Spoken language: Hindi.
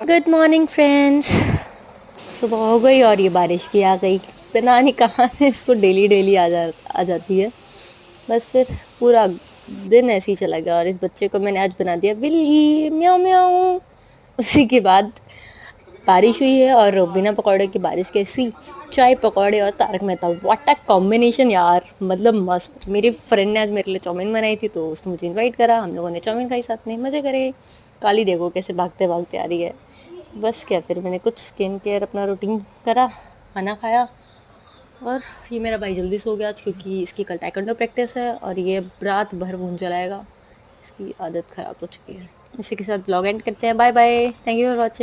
Good morning friends. सुबह हो गई और ये बारिश भी आ गई। पता नहीं कहाँ से इसको डेली डेली आ जाती है। बस फिर पूरा दिन ऐसे ही चला गया और इस बच्चे को मैंने आज बना दिया बिल्ली, म्याऊं म्याऊं। उसी के बाद बारिश हुई है और बिना पकौड़े की बारिश कैसी। चाय पकौड़े और Tarak Mehta, what a combination यार, मतलब मस्त। मेरी फ्रेंड ने आज मेरे लिए चाउमीन बनाई थी तो उसने मुझे इनवाइट करा, हम लोगों ने चाउमीन खाई, साथ में मज़े करे। काली देखो कैसे भागते भागते आ रही है। बस क्या, फिर मैंने कुछ स्किन केयर अपना रूटीन करा, खाना खाया। और ये मेरा भाई जल्दी सो गया आज क्योंकि इसकी कल टाइकोंडो प्रैक्टिस है और ये रात भर फोन चलाएगा। इसकी आदत ख़राब हो चुकी है। इसी के साथ ब्लॉग एंड करते हैं। Bye bye, thank you for watching.